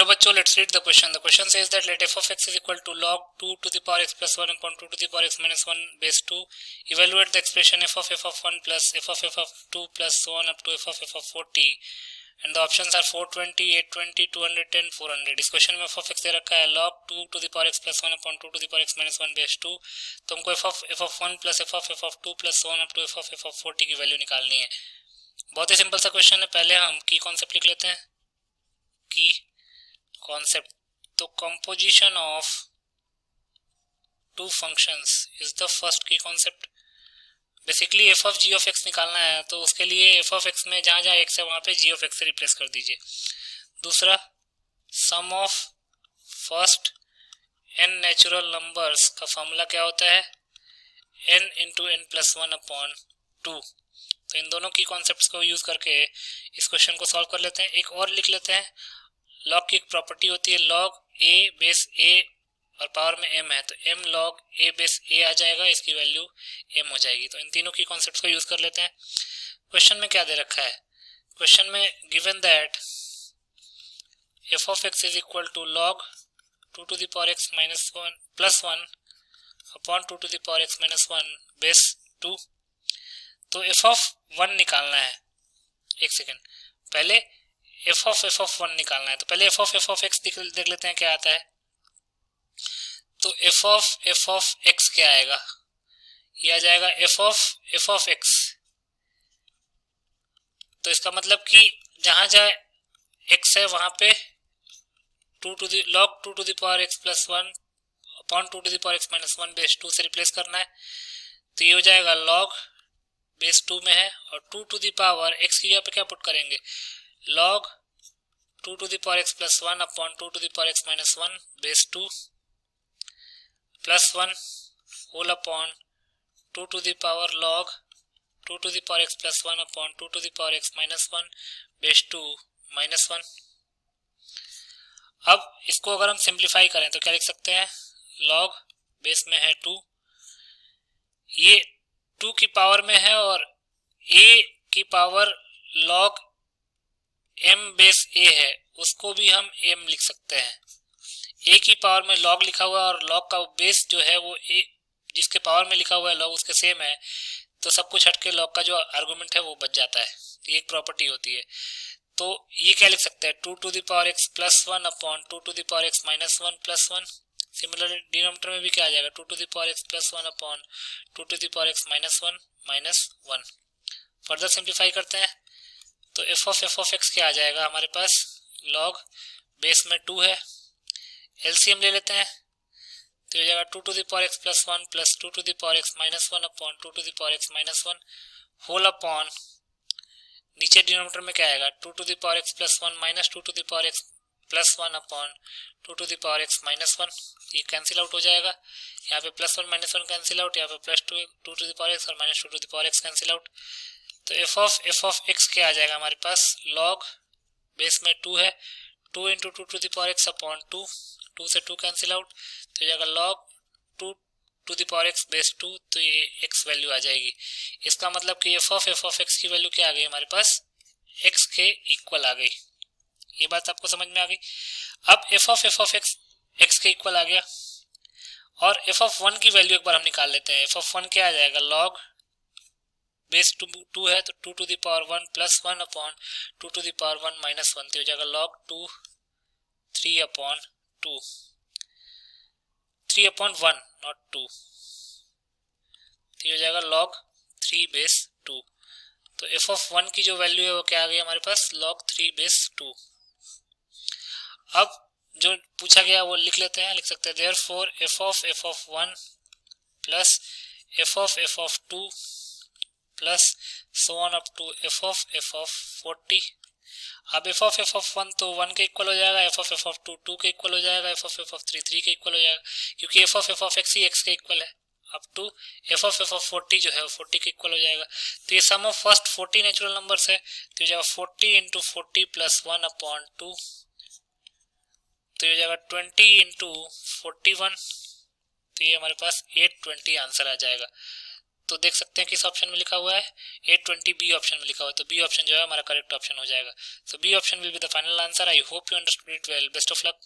Hello बच्चों, let's read the question. The question says that let f of x is equal to log 2 to the power x plus 1 upon 2 to the power x minus 1 base 2. Evaluate the expression f of 1 plus f of 2 plus so on up to f of 40. And the options are 420, 820, 210, 400. इस question में f of x दे रखा है log 2 to the power x plus 1 upon 2 to the power x minus 1 base 2. तो हमको f of 1 plus f of 2 plus so on up to f of 40 की value निकालनी है. बहुत ही सिंपल सा क्वेश्चन है. पहले हम की कॉन्सेप्ट लिख लेते हैं. Key concept. तो composition of two functions is the first key concept. Basically F of G of X निकालना है, तो उसके लिए एफ ऑफ एक्स में जहां जहां एक्स है वहां पे जी ऑफ एक्स से रिप्लेस कर दीजिए. दूसरा, sum of first N natural numbers का फॉर्मूला क्या होता है? N into N plus 1 upon 2. तो इन दोनों की कॉन्सेप्ट्स को यूज करके इस क्वेश्चन को सॉल्व कर लेते हैं. एक और लिख लेते हैं. लॉग की एक प्रॉपर्टी होती है लॉग ए बेस ए और पावर में m है, तो m log a base a आ जाएगा, इसकी वैल्यू m हो जाएगी. तो इन तीनों की कॉन्सेप्ट्स को यूज कर लेते हैं. क्वेश्चन में क्या दे रखा है? क्वेश्चन में given that f of x is equal to log 2 to the power x minus 1 plus 1 upon 2 to the power x minus 1 base 2. तो f of 1 निकालना है. एक सेकेंड, पहले f of 1 निकालना है. तो पहले f of x देख लेते हैं क्या आता है. तो f of x क्या आएगा? ये आ जाएगा f of x. तो इसका मतलब कि जहां जहां x है वहां पे log 2 to the power x plus 1 upon 2 to the power x minus 1 base 2 से रिप्लेस करना है. तो ये हो जाएगा log बेस 2 में है और 2 to the power x की जगह पे क्या पुट करेंगे? log 2 to the power x plus 1 upon 2 to the power x minus 1 base 2 plus 1 whole upon 2 to the power log 2 to the power x plus 1 upon 2 to the power x minus 1 base 2 minus 1. अब इसको अगर हम simplify करें तो क्या लिख सकते हैं? log बेस में है 2, ये 2 की पावर में है और a की power log m base a है, उसको भी हम m लिख सकते हैं. a की पावर में log लिखा हुआ है और log का बेस जो है वो a जिसके पावर में लिखा हुआ है log उसके सेम है, तो सब कुछ हटके log का जो आर्गुमेंट है वो बच जाता है. ये एक प्रॉपर्टी होती है. तो ये क्या लिख सकते हैं? 2 to the power x plus 1 upon 2 to the power x minus 1 plus 1. Similarly denominator में भी क्या आ जाएगा? 2 to the power x plus 1 upon 2 to the power x minus 1 minus 1. Further simplify करते हैं तो f of x क्या आ जाएगा हमारे पास? log बेस में 2 है, एलसीएम ले लेते हैं तो ये जाएगा 2 to the power x plus 1 plus 2 to the power x minus 1 upon 2 to the power x minus 1 whole upon नीचे डिनोमिनेटर में क्या आएगा? 2 to the power x plus 1 minus 2 to the power x plus 1 upon 2 to the power x minus 1. ये cancel out हो जाएगा. यहाँ पे plus 1 minus 1 cancel out, यहाँ पे plus 2 to the power x और minus 2 to the power x cancel out. तो f of x क्या आ जाएगा हमारे पास? log बेस में 2 है, 2 into 2 to the power x upon 2, 2 से 2 कैंसिल आउट, तो जाएगा log 2 to the power x base 2. तो ये x वैल्यू आ जाएगी. इसका मतलब कि f of x की वैल्यू क्या आ गई हमारे पास? x के इक्वल आ गई. ये बात आपको समझ में आ गई. अब f of x के इक्वल आ गया और f of 1 की वैल्यू एक बार हम निकाल लेते हैं. f of 1 क्या आ जाएगा? log बेस 2 है तो 2 to the power 1 plus 1 upon 2 to the power 1 minus 1. तो हो जाएगा log 2 3 अपॉन 2, 3 अपॉन 1 नॉट 2. तो हो जाएगा log 3 बेस 2. तो f of 1 की जो वैल्यू है वो क्या आ गई हमारे पास? log 3 base 2. अब जो पूछा गया वो लिख लेते हैं. लिख सकते हैं therefore f of 1 plus f of 2 plus so on up to f of 40. अब f of 1 तो 1 के इक्वल हो जाएगा, f of 2 2 के इक्वल हो जाएगा, f of 3 3 के इक्वल हो जाएगा, क्योंकि f of x ही x के इक्वल है. अप टू f of 40 जो है वो 40 के इक्वल हो जाएगा. तो ये सम ऑफ फर्स्ट 40 नेचुरल नंबर्स है, तो ये जाएगा 40 इंटू 40 प्लस 1 अपॉन 2. तो ये जाएगा 20 इंटू 41. तो ये हमारे पास 820 आंसर आ जाएगा. तो देख सकते हैं किस ऑप्शन में लिखा हुआ है 820 बी ऑप्शन में लिखा हुआ है, तो बी ऑप्शन जो है हमारा करेक्ट ऑप्शन हो जाएगा। So B option will be the final answer. I hope you understood it well. Best of luck.